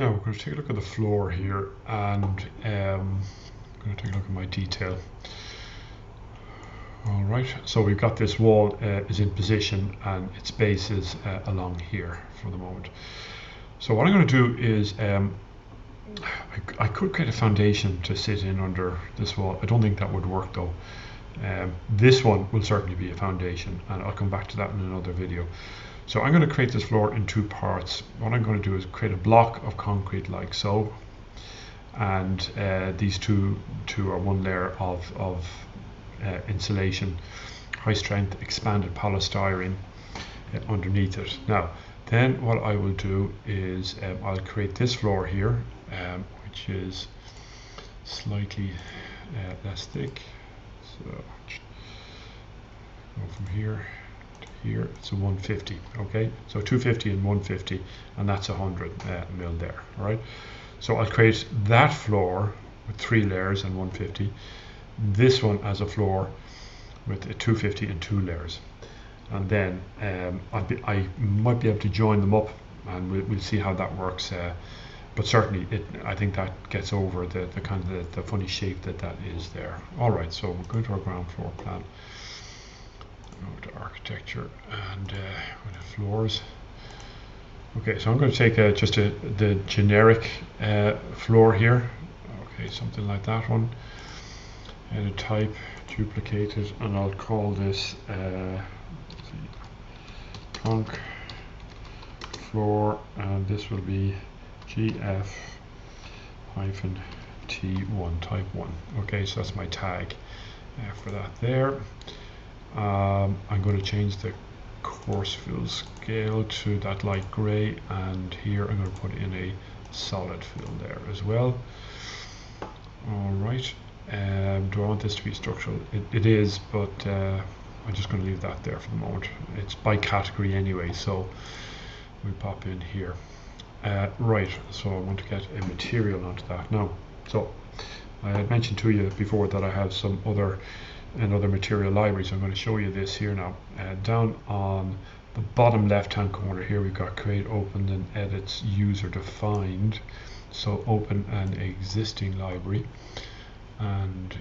Now we're going to take a look at the floor here, and I'm going to take a look at my detail. All right, so we've got this wall is in position and its base is along here for the moment. So what I'm going to do is I could create a foundation to sit in under this wall. I don't think that would work though. This one will certainly be a foundation, and I'll come back to that in another video. So I'm going to create this floor in two parts. What I'm going to do is create a block of concrete like so, and these two are one layer of insulation, high strength expanded polystyrene underneath it. Now then what I will do is I'll create this floor here, which is slightly less thick. So go from here to here. It's a 150. Okay, so 250 and 150, and that's 100 mil there. All right, so I'll create that floor with 3 layers and 150. This one as a floor with a 250 and 2 layers, and then I might be able to join them up, and we'll see how that works. But certainly, I think that gets over the kind of the funny shape that is there. All right, so we're going to our ground floor plan. Go to architecture and go to floors. Okay, so I'm going to take the generic floor here. Okay, something like that one. Edit type, duplicate it, and I'll call this conc floor, and this will be GF-T1 type 1. Okay, so that's my tag for that there. I'm going to change the coarse fill scale to that light gray, and here I'm going to put in a solid fill there as well. All right. Do I want this to be structural? It is, but I'm just going to leave that there for the moment. It's by category anyway, so we pop in here. Right, so I want to get a material onto that now. So I had mentioned to you before that I have some other material libraries. So I'm going to show you this here now. Down on the bottom left hand corner here, we've got create, open, and edits user defined. So open an existing library, and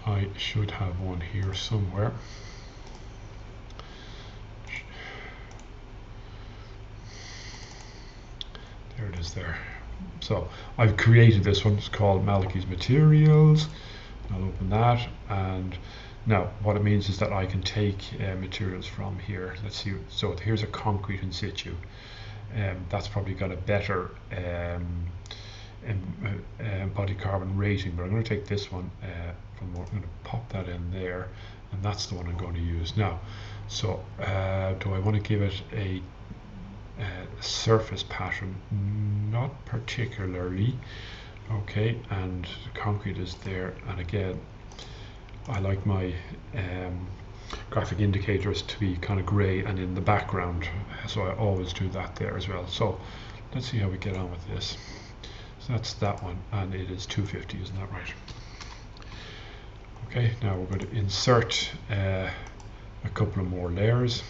I should have one here somewhere. There it is there. So I've created this one. It's called Malachi's Materials. I'll open that, and now what it means is that I can take materials from here. Let's see. So here's a concrete in situ. That's probably got a better embodied carbon rating, but I'm going to take this one I'm going to pop that in there, and that's the one I'm going to use now. So do I want to give it a surface pattern? Not particularly. Okay, and concrete is there, and again I like my graphic indicators to be kind of gray and in the background, so I always do that there as well. So let's see how we get on with this. So that's that one, and it is 250, isn't that right? Okay, now we're going to insert a couple of more layers,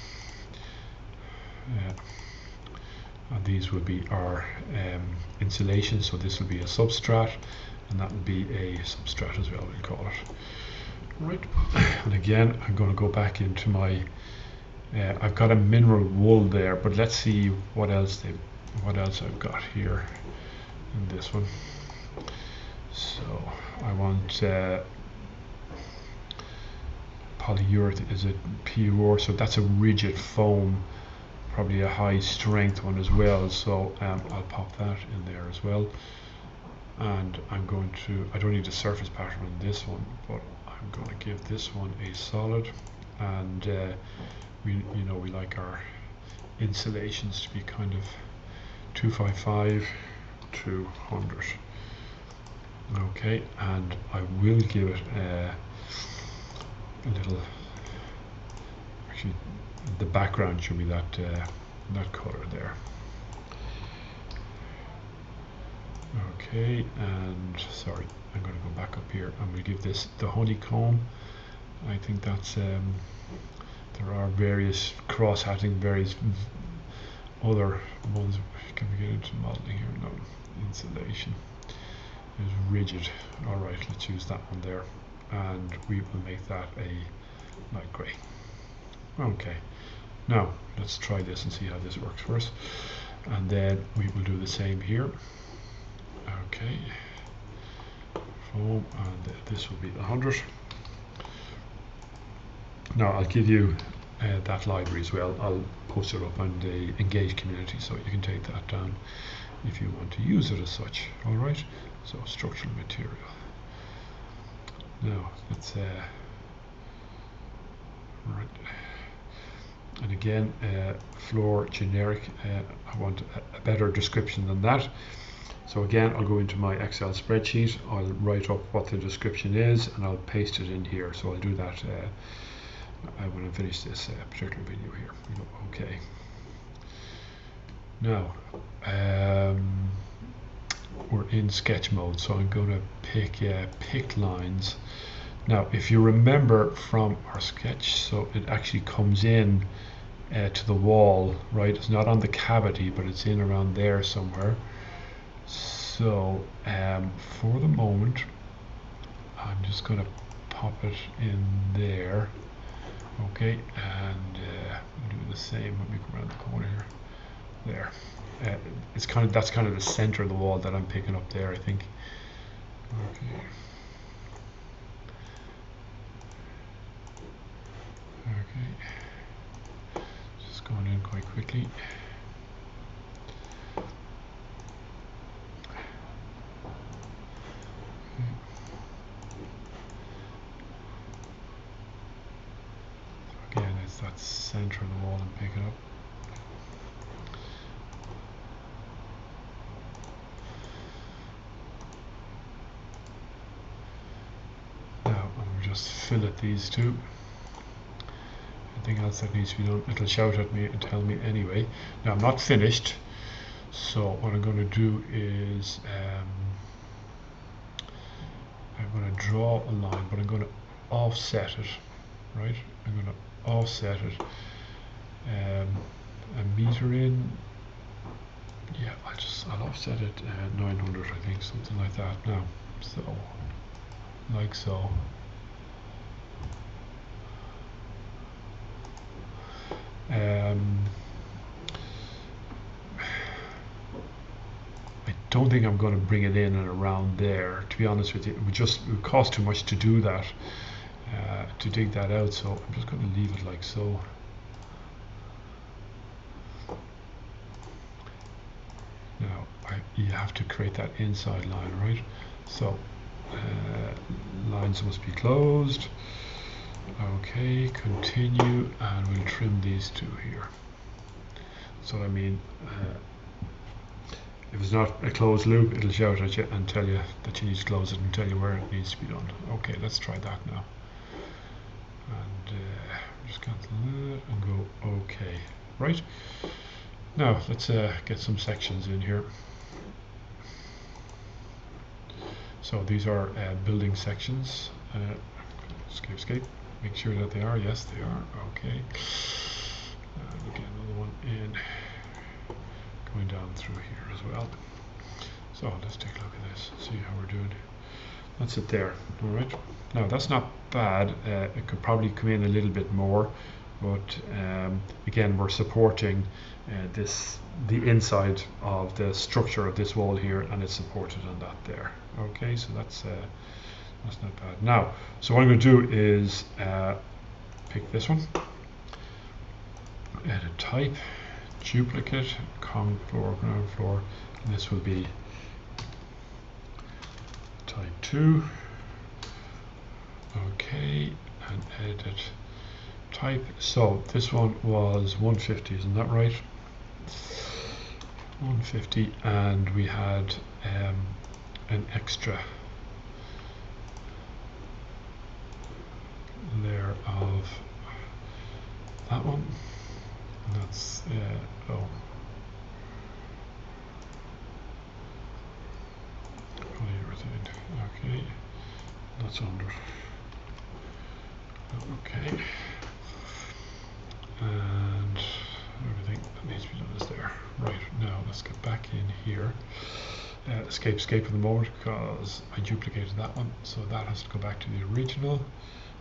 and these will be our insulation. So this will be a substrat, and that will be a substrat as well, we'll call it. Right, and again I'm going to go back into my I've got a mineral wool there, but let's see what else I've got here in this one. So I want polyurethane, is it PUR? So that's a rigid foam, probably a high strength one as well, so I'll pop that in there as well. And I'm going to, I don't need a surface pattern on this one, but I'm going to give this one a solid, and we like our insulations to be kind of 255 to 100. Okay, and I will give it a little, actually the background should be that color there. Okay, and sorry, I'm going to go back up here. I'm going to give this the honeycomb. I think that's there are various cross-hatching, various other ones. Can we get into modeling here? No. Insulation is rigid. All right, let's use that one there, and we will make that a light gray. Okay, now let's try this and see how this works for us, and then we will do the same here. Okay, foam, and this will be 100. Now I'll give you that library as well. I'll post it up on the Engage community, so you can take that down if you want to use it as such. All right, so structural material. Now let's right, and again, floor generic. I want a better description than that. So again, I'll go into my Excel spreadsheet. I'll write up what the description is, and I'll paste it in here. So I'll do that when I finish this particular video here. Okay. Now we're in sketch mode, so I'm going to pick lines. Now, if you remember from our sketch, so it actually comes in to the wall, right? It's not on the cavity, but it's in around there somewhere. So for the moment, I'm just going to pop it in there. Okay, and do the same when we come around the corner here. There, that's kind of the center of the wall that I'm picking up there, I think. Okay. Okay. Just going in quite quickly. Again, it's that center of the wall I'm picking up. Now I'll just fillet these two. Anything else that needs to be done, it'll shout at me and tell me anyway. Now I'm not finished, so what I'm going to do is I'm going to draw a line, but I'm going to offset it, right? I'm going to offset it a meter in. Yeah, I'll offset it 900, I think, something like that. Now, so like so. I don't think I'm going to bring it in and around there, to be honest with you. It would cost too much to do that, to dig that out, so I'm just going to leave it like so. Now you have to create that inside line, right? So lines must be closed. Okay, continue, and we'll trim these two here. So I mean, if it's not a closed loop, it'll shout at you and tell you that you need to close it and tell you where it needs to be done. Okay, let's try that now. And just cancel that and go okay. Right, now let's get some sections in here. So these are building sections. Escape. Make sure that they are. Yes, they are. Okay. We'll get another one in, going down through here as well. So let's take a look at this, see how we're doing. That's it there. All right. Now that's not bad. It could probably come in a little bit more, but again, we're supporting the inside of the structure of this wall here, and it's supported on that there. Okay, so that's not bad. Now, so what I'm going to do is pick this one, edit type, duplicate, common floor, ground floor, and this will be type 2. Okay, and edit type. So this one was 150, isn't that right? 150, and we had an extra layer of that one, and that's polyurethane. Okay, that's under. Okay, and everything that needs to be done is there. let's get back in here. Escape for the moment because I duplicated that one, so that has to go back to the original.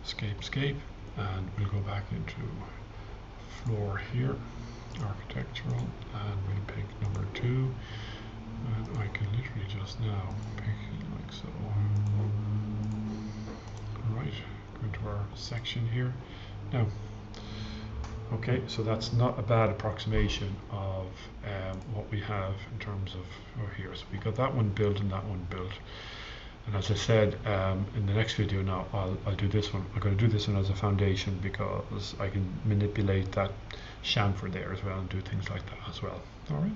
Escape, and we'll go back into floor here, architectural, and we'll pick number 2, and I can literally just now pick it like so. Alright, go into our section here. Now, okay, so that's not a bad approximation of what we have in terms of here. So we got that one built and that one built. And as I said, in the next video now, I'll do this one. I'm going to do this one as a foundation because I can manipulate that chamfer there as well and do things like that as well. All right.